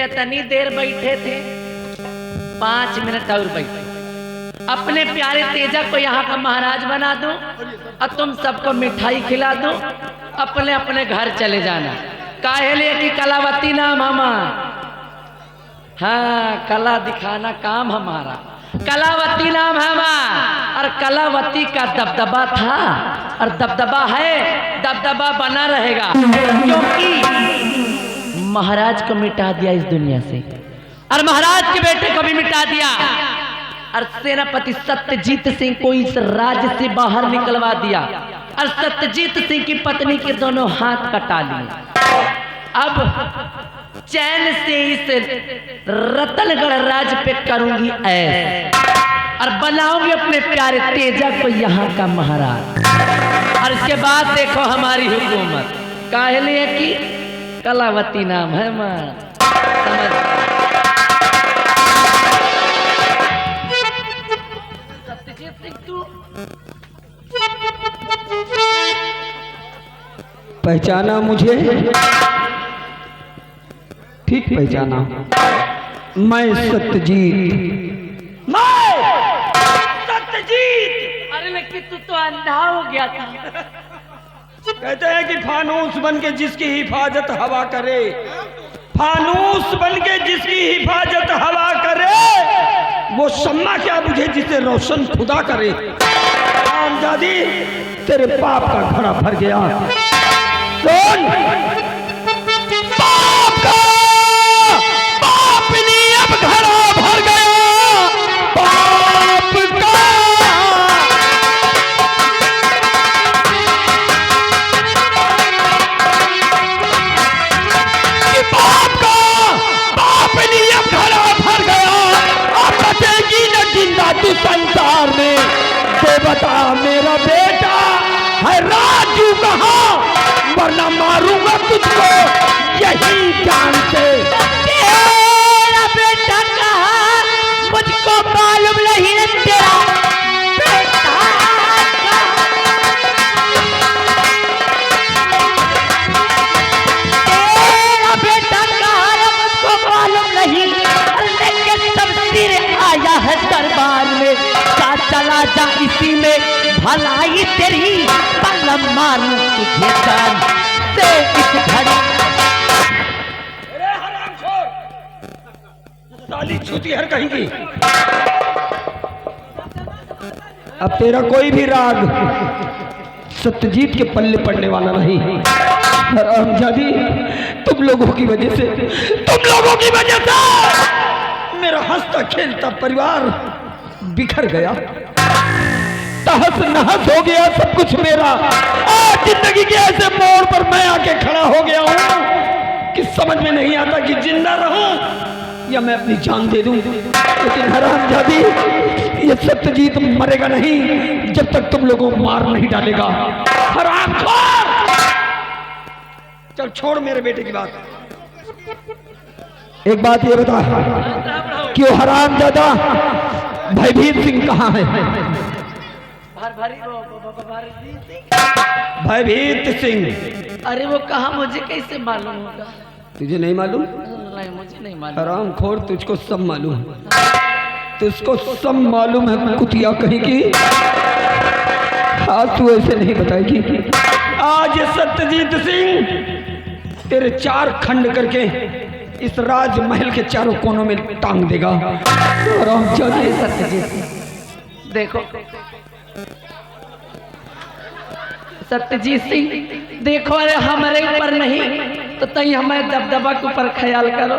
इतनी देर बैठे थे, 5 मिनट और बैठे। अपने प्यारे तेजा को यहाँ का महाराज बना दूं और तुम सबको मिठाई खिला दूं, अपने अपने घर चले जाना। काहे लिए कि कलावती नाम हमारा, हाँ कला दिखाना काम हमारा, कलावती नाम है हमारा। और कलावती का दबदबा था और दबदबा है, दबदबा बना रहेगा, क्योंकि महाराज को मिटा दिया इस दुनिया से और महाराज के बेटे को भी मिटा दिया और सेनापति सत्यजीत सिंह को इस राज्य से बाहर निकलवा दिया और सत्यजीत सिंह की पत्नी के दोनों हाथ कटा लिए। अब चैन से इस रतनगढ़ राज्य पे करूंगी ऐश और बनाऊंगी अपने प्यारे तेजा को यहाँ का महाराज। और इसके बाद देखो हमारी हुकूमत, काहे लिए कि कलावती नाम है मां, समझ। सत्यजीत सिंह तू पहचाना मुझे? ठीक पहचाना, मैं सत्यजीत। मैं सत्यजीत। अरे लेकिन तू तो अंधा हो गया था। कहते हैं कि फानूस बन के जिसकी हिफाजत हवा करे, फानूस बन के जिसकी हिफाजत हवा करे, वो शम्मा क्या बुझे जिसे रोशन खुदा करे। आमजादी तेरे पाप का घड़ा भर गया। सुन, पाप का पापनी अब घड़ा भर गया, पाप का। कि पाप का पापनी अब घड़ा भर गया, अब बचेगी न जिंदा तू संसार में। तो बता मेरा बेटा है राजू कहाँ, वरना मारूंगा तुझको यही जान से। तेरा बेटा कहाँ, मुझको मालूम नहीं है तेरा बेटा कहाँ। तेरा बेटा कहाँ है मुझको मालूम नहीं, लेकिन तफसीर आया है दरबार में। चला जा इसी में भलाई तेरी, पल मारूं तुझे जान से इस घड़ी। अरे हरामखोर, साली छूतिहर कहेंगी। अब तेरा कोई भी राग सत्यजीत के पल्ले पड़ने वाला नहीं। हरामजादी, तुम लोगों की वजह से, तुम लोगों की वजह से मेरा हंसता खेलता परिवार बिखर गया, तहस नहस हो गया सब कुछ मेरा। आज जिंदगी के ऐसे मोड़ पर मैं आके खड़ा हो गया हूँ कि समझ में नहीं आता कि जिंदा रहूं या मैं अपनी जान दे दूं। लेकिन हरामजादी, ये सत्यजीत मरेगा नहीं जब तक तुम लोगों को मार नहीं डालेगा। हरामखोर, चल छोड़ मेरे बेटे की बात। एक बात ये बता कि वो हरामजादा भयभीत सिंह कहाँ है? भयभीत सिंह। अरे वो कहा, मुझे कैसे मालूम होगा? तुझे नहीं मालूम? नहीं, मुझे नहीं मालूम। हरामखोर, तुझको सब मालूम है, तुझको सब मालूम है कुतिया कहीं की। आज तू ऐसे नहीं बताएगी। आज ये सत्यजीत सिंह तेरे 4 खंड करके इस राजमहल के चारों कोनों में टांग देगा। हरामजादी सत्यजीत, देखो सत्यजीत सिंह, देखो अरे हमारे ऊपर नहीं तो तई हमें दबदबा के ऊपर ख्याल करो।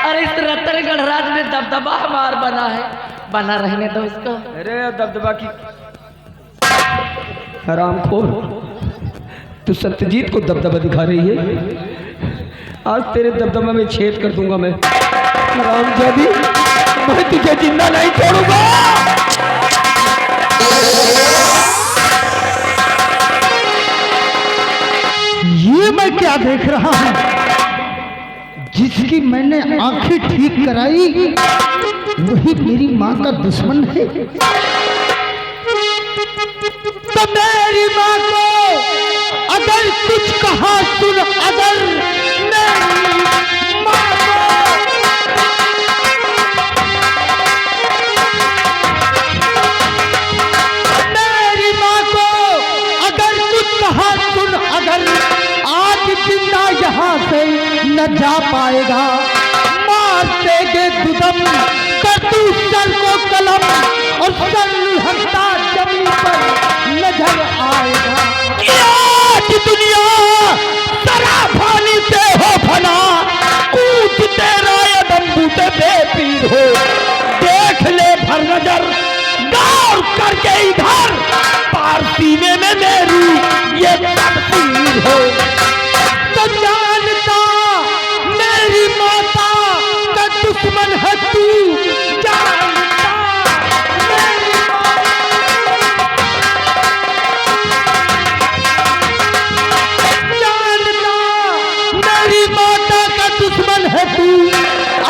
अरे इस रतनगढ़ राज में दबदबा हमार बना है, बना रहने दो इसको। अरे दबदबा की हरामखोर, तू सत्यजीत को दबदबा दिखा रही है। आज तेरे दबदबा में छेद कर दूंगा मैं। हरामजादी, मैं तुझे जिंदा नहीं छोड़ूंगा। ये मैं क्या देख रहा हूं? जिसकी मैंने आंखें ठीक कराई वही मेरी मां का दुश्मन है। तो मेरी मां को अगर कुछ कहा सुन, अगर मेरी मां को न जा पाएगा, मार देंगे दुदम कर तू सर को कलम और सर हंसता जमीन पर नजर आएगा। आज दुनिया सराफानी से हो फना, कूद तेरा ये बंबूते बेपीर हो, देख ले भर नजर गौर करके इधर, पार सीने में मेरी ये तस्वीर हो। तो जानता मेरी माता का दुश्मन है तू, जानता मेरी मेरी माता का दुश्मन है तू,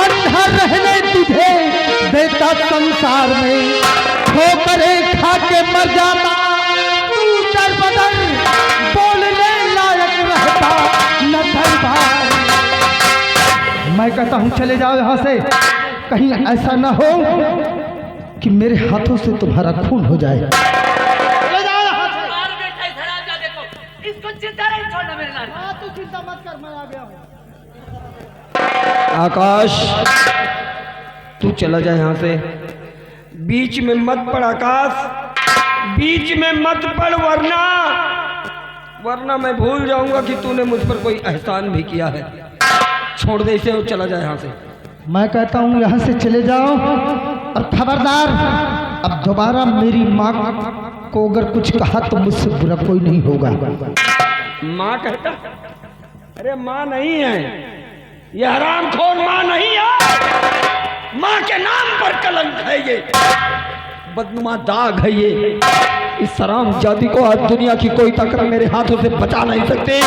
अंधा रहने तुझे देता संसार में, ठोकरे खा के मर जाता तू दर बदर, बोलने लायक रहता न दरबार। मैं कहता हूँ चले जाओ यहाँ से, कहीं ऐसा न हो कि मेरे हाथों से तुम्हारा खून हो जाए। चले जाओ यहाँ से। मार बेटा इधर आ जा, देखो इसको चिंता नहीं छोड़ना मेरे लाल। तू चिंता मत कर, मैं आ गया हूँ। आकाश तू चला जा यहाँ से, बीच में मत पड़ आकाश, बीच में मत पड़, वरना मैं भूल जाऊंगा कि तूने मुझ पर कोई एहसान भी किया है। छोड़ दे इसे और चला जा यहाँ से। मैं कहता हूँ यहाँ से चले जाओ, और खबरदार अब दोबारा मेरी माँ को अगर कुछ कहा तो मुझसे बुरा कोई नहीं होगा। माँ कहता, अरे माँ नहीं है, ये हरामखोर माँ नहीं है, माँ के नाम पर कलंक है, ये बदनुमा दाग है, ये इस हरामजादी को आज दुनिया की कोई ताकत मेरे हाथों से बचा नहीं सकती।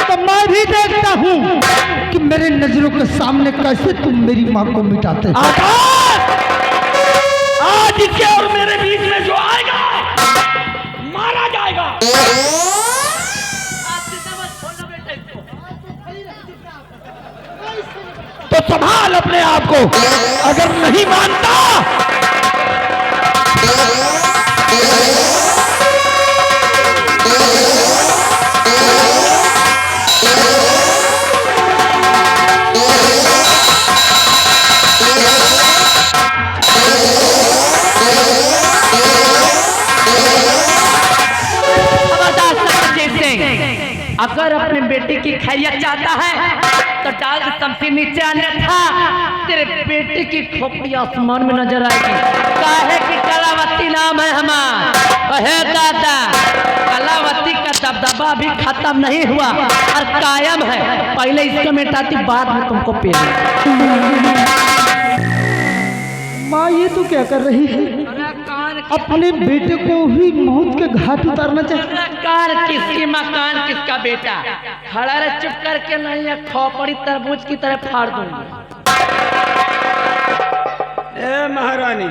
तो मैं भी देखता हूँ कि मेरे नजरों के सामने कैसे तुम मेरी माँ को मिटाते हो। आज इसके और मेरे बीच में जो आएगा मारा जाएगा। आज चिंता मत छोड़ना बेटा इसको। तो संभाल अपने आप को, अगर नहीं मानता अगर अपने बेटे की खैरियत चाहता है तो डाल के शमशीर नीचे, अन्यथा तेरे बेटे की खोपड़ी आसमान में नजर आएगी। काहे कि कलावती नाम है हमारा। हे दादा, कलावती का दबदबा भी खत्म नहीं हुआ और कायम है। पहले इसको मिटाती, बाद में तुमको पेल। माँ ये तो क्या कर रही है? अपने बेटे को ही मौत के घाट उतारना चाहिए। कार किसकी मकान किसका बेटा, खड़ा रहे चुप करके, नहीं है खोपड़ी तरबूज की तरह फाड़ दूंगी। ए महारानी,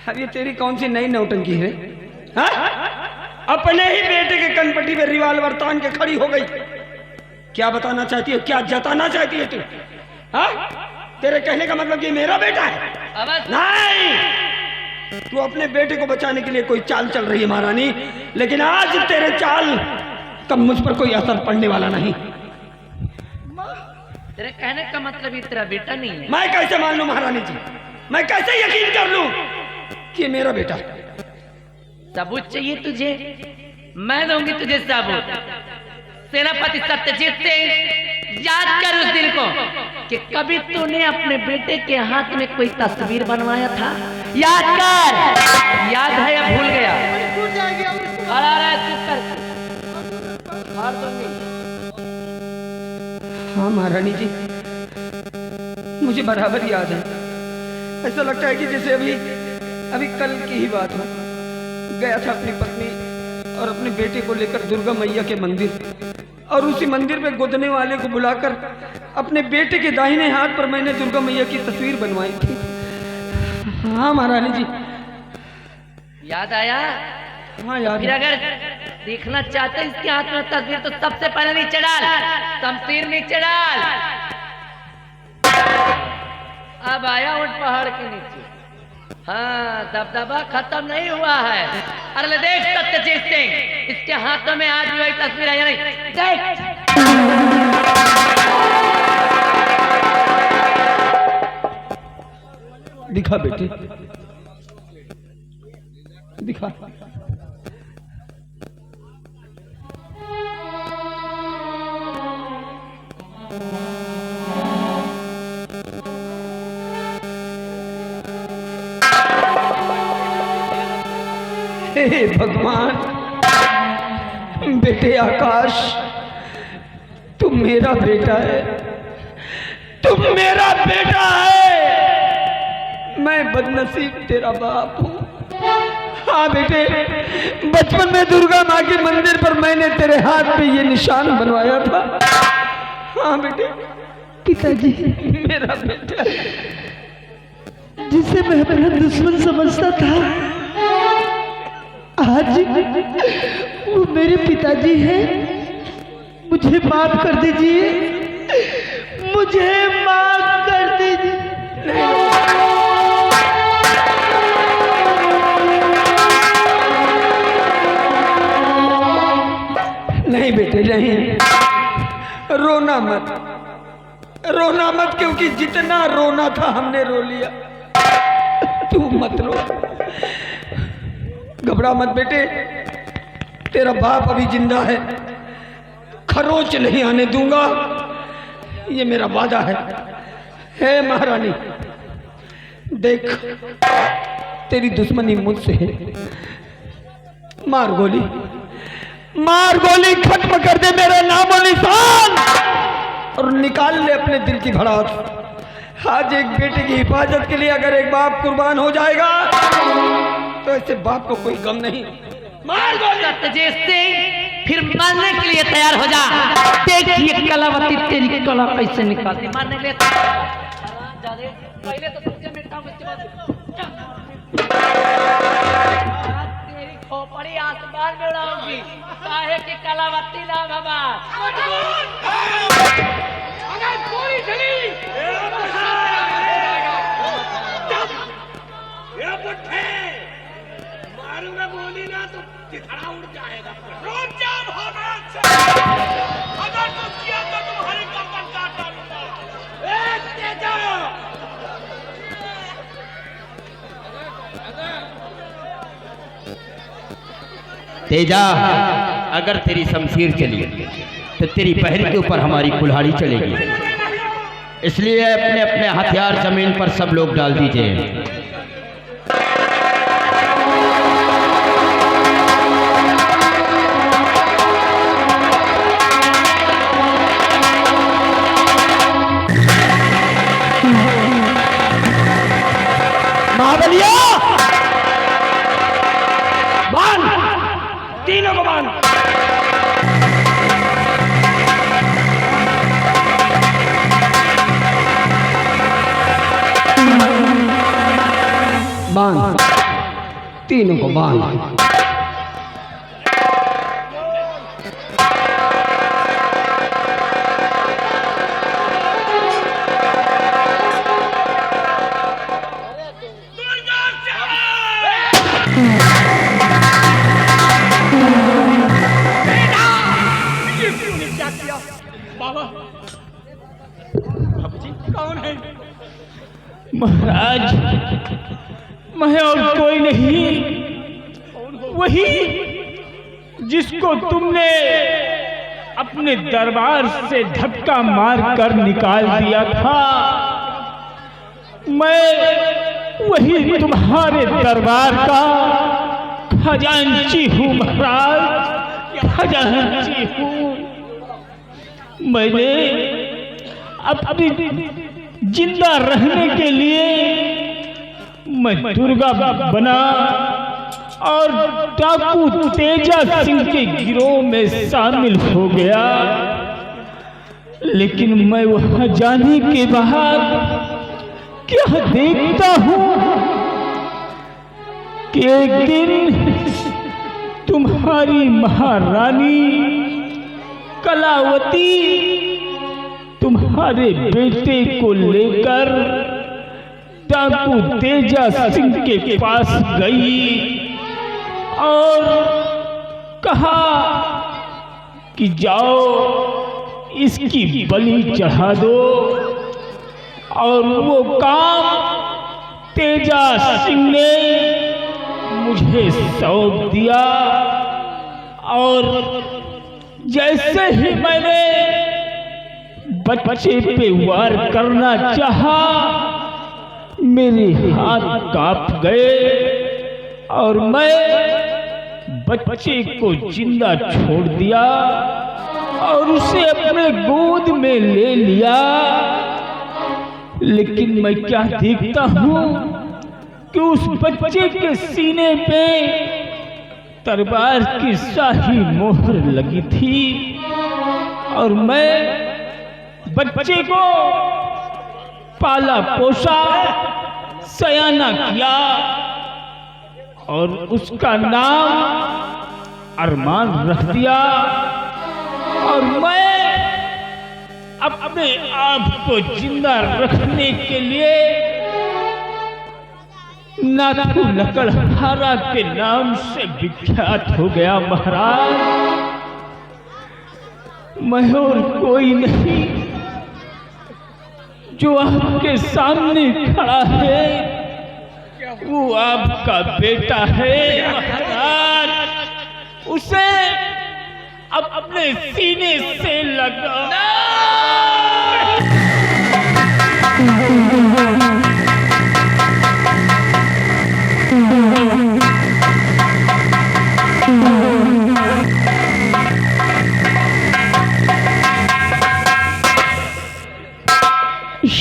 अब ये तेरी कौन सी नई नौटंकी है? हा? अपने ही बेटे के कनपट्टी पे रिवाल्वर तान के खड़ी हो गई। क्या बताना चाहती है, क्या जताना चाहती है तू? हा? तेरे कहने का मतलब ये मेरा बेटा है? नहीं, तू अपने बेटे को बचाने के लिए कोई चाल चल रही है महारानी, लेकिन आज तेरे चाल का मुझ पर कोई असर पड़ने वाला नहीं। तेरे कहने का मतलब ये तेरा बेटा नहीं है? मैं कैसे मान लूं महारानी जी, मैं कैसे यकीन कर लूं कि ये मेरा बेटा? सबूत चाहिए तुझे, मैं दूंगी तुझे सबूत। सेनापति सत्यजीत सिंह, याद कर उस दिन को कि कभी तूने अपने बेटे के हाथ में कोई तस्वीर बनवाया था? याद कर, याद है या भूल गया? खड़ा रहे चुप कर, मार दूंगी। हाँ महारानी जी, मुझे बराबर याद है। ऐसा लगता है कि जैसे अभी कल की ही बात हो। गया था अपनी पत्नी और अपने बेटे को लेकर दुर्गा मैया के मंदिर, और उसी मंदिर में गोदने वाले को बुलाकर अपने बेटे के दाहिने हाथ पर मैंने दुर्गा मैया की तस्वीर बनवाई थी। हाँ महारानी जी, याद आया? हाँ याद। फिर अगर देखना चाहते इसके हाथ में तस्वीर तो सबसे पहले नीचे डाल, शमशीर नीचे डाल। अब आया उठ पहाड़ के नीचे। हाँ, दबदबा खत्म नहीं हुआ है। अरे देख सत्यजीत सिंह, इसके हाथों में आज भी वही तस्वीर है या नहीं? देख। दिखा बेटे, दिखा। हे भगवान, बेटे आकाश, तुम मेरा बेटा है, तुम मेरा बेटा है। मैं बदनसीब तेरा बाप हूँ। हाँ बेटे, बचपन में दुर्गा माँ के मंदिर पर मैंने तेरे हाथ पे ये निशान बनवाया था। हाँ बेटे, पिताजी मेरा बेटा जिसे मैं अपना दुश्मन समझता था, आज वो मेरे पिताजी हैं। मुझे माफ कर दीजिए, मुझे माफ कर दीजिए। नहीं बेटे नहीं, रोना मत, रोना मत, क्योंकि जितना रोना था हमने रो लिया। तू मत रो, घबरा मत बेटे, तेरा बाप अभी जिंदा है, खरोच नहीं आने दूंगा, ये मेरा वादा है। हे महारानी, देख तेरी दुश्मनी मुझसे है, मार गोली, मार गोली, खत्म कर दे मेरा नाम और निशान, और निकाल ले अपने दिल की भड़ास। आज एक बेटे की हिफाजत के लिए अगर एक बाप कुर्बान हो जाएगा तो ऐसे बाप को कोई गम नहीं। मार गोली। सत्यजीत सिंह, फिर मारने के लिए तैयार हो जा। देखिए कलावती तेरी कला कैसे निकालती। मारने के लिए पहले तो तुझे मिटाऊंगा, उसके बाद तेरी खोपड़ी आसमान में उड़ाऊंगी। काहे की कलावती नाम हमारा। अगर पूरी चली मारूंगा गोली ना तो खड़ा उड़ जाएगा। रुक जा भगत से, अगर तुम किया तो तुम्हारी गर्दन काट डालूंगा। ए तेजा, तेजा, अगर तेरी शमशीर चली तो तेरी पहर के ऊपर हमारी कुल्हाड़ी चलेगी, इसलिए अपने अपने हथियार जमीन पर सब लोग डाल दीजिए। महाबलिया, बांध, तीनों को बांध। बांध, तीनों को बांध। महाराज, मैं और कोई नहीं, वही जिसको तुमने अपने दरबार से धक्का मार कर निकाल दिया था। मैं वही तुम्हारे दरबार का खजांची हूँ महाराज, खजांची हूँ। मैंने अपनी जिंदा रहने के लिए मैं दुर्गा बना और डाकू तेजा सिंह के गिरोह में शामिल हो गया। लेकिन मैं वहां जाने के बाद क्या देखता हूं कि एक दिन तुम्हारी महारानी कलावती तुम्हारे बेटे को लेकर डाकू तेजा सिंह के पास गई और कहा कि जाओ इसकी बलि चढ़ा दो और वो काम तेजा सिंह ने मुझे सौंप दिया और जैसे ही मैंने बच्चे पे वार करना चाहा, मेरे हाथ कांप गए और मैं बच्चे को जिंदा छोड़ दिया और उसे अपने गोद में ले लिया। लेकिन मैं क्या देखता हूँ कि उस बच्चे के सीने पे तलवार की शाही मोहर लगी थी और मैं बच्चे को पाला पोसा, सयाना किया और उसका नाम अरमान रख दिया। और मैं अपने आप को जिंदा रखने के लिए नाथू लकड़हारा के नाम से विख्यात हो गया महाराज। मैं और कोई नहीं, जो आपके सामने खड़ा है वो आपका बेटा है महाराज। उसे अब अपने सीने से लगा।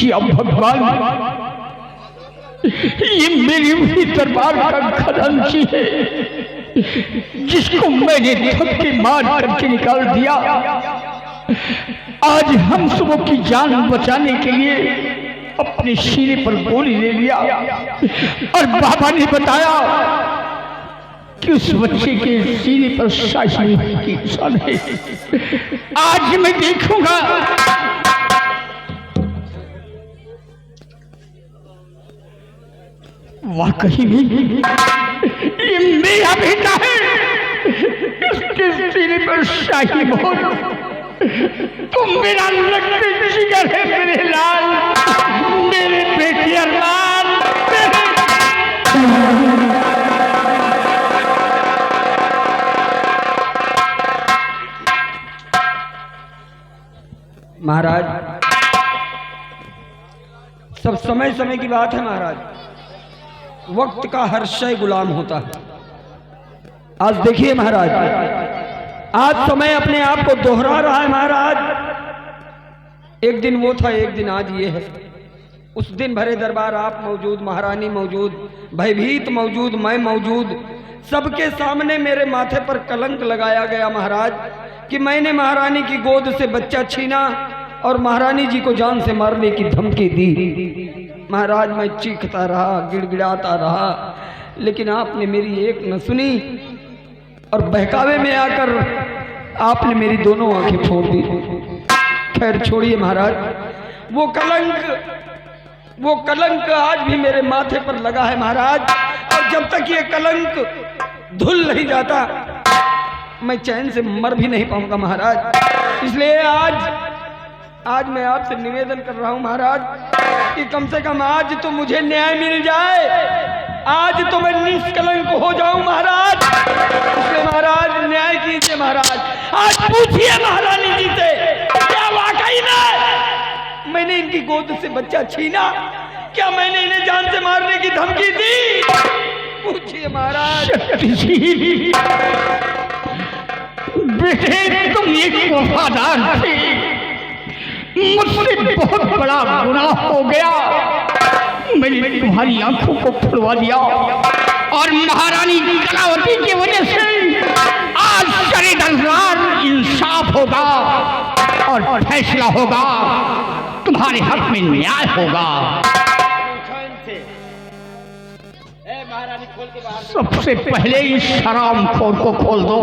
या भगवान, ये मेरी भी दरबार का खजांची है जिसको मैंने धक्के मार करके निकाल दिया। आज हम सबों की जान बचाने के लिए अपने सीने पर गोली ले लिया और बाबा ने बताया कि उस बच्चे के सीने पर शाही की निशान है। आज मैं देखूंगा वाकई में ये मेरा बेटा है। इसके सीने पर शाही मोहर। तुम मेरा लड़के जिगर है, मेरे लाल, मेरे बेटे अरमान। महाराज, सब समय समय की बात है महाराज। वक्त का हर शय गुलाम होता है। आज देखिए महाराज, आज समय अपने आप को दोहरा रहा है महाराज। एक दिन वो था, एक दिन आज ये है। उस दिन भरे दरबार आप मौजूद, महारानी मौजूद, भयभीत मौजूद, मैं मौजूद। सबके सामने मेरे माथे पर कलंक लगाया गया महाराज कि मैंने महारानी की गोद से बच्चा छीना और महारानी जी को जान से मारने की धमकी दी। महाराज, मैं चीखता रहा, गिड़गिड़ाता रहा, लेकिन आपने मेरी एक न सुनी और बहकावे में आकर आपने मेरी दोनों आंखें फोड़ दी। खैर छोड़िए महाराज, वो कलंक आज भी मेरे माथे पर लगा है महाराज। और जब तक ये कलंक धुल नहीं जाता मैं चैन से मर भी नहीं पाऊंगा महाराज। इसलिए आज मैं आपसे निवेदन कर रहा हूं महाराज कि कम से कम आज तो मुझे न्याय मिल जाए। आज तो मैं निष्कलंक हो जाऊं महाराज। इसलिए महाराज न्याय कीजिए महाराज। आज पूछिए महारानी जी से, क्या वाकई में मैंने इनकी गोद से बच्चा छीना? क्या मैंने इन्हें जान से मारने की धमकी दी? पूछिए महाराज। बेटे, तुम एक वफादार थे, मुझसे बहुत बड़ा गुनाह हो गया। मैंने तुम्हारी आंखों को फुलवा दिया और महारानी कलावती की वजह से आज शरे दरबार इंसाफ होगा और फैसला होगा, तुम्हारे हक में न्याय होगा। सबसे पहले इस हरामखोर को खोल दो।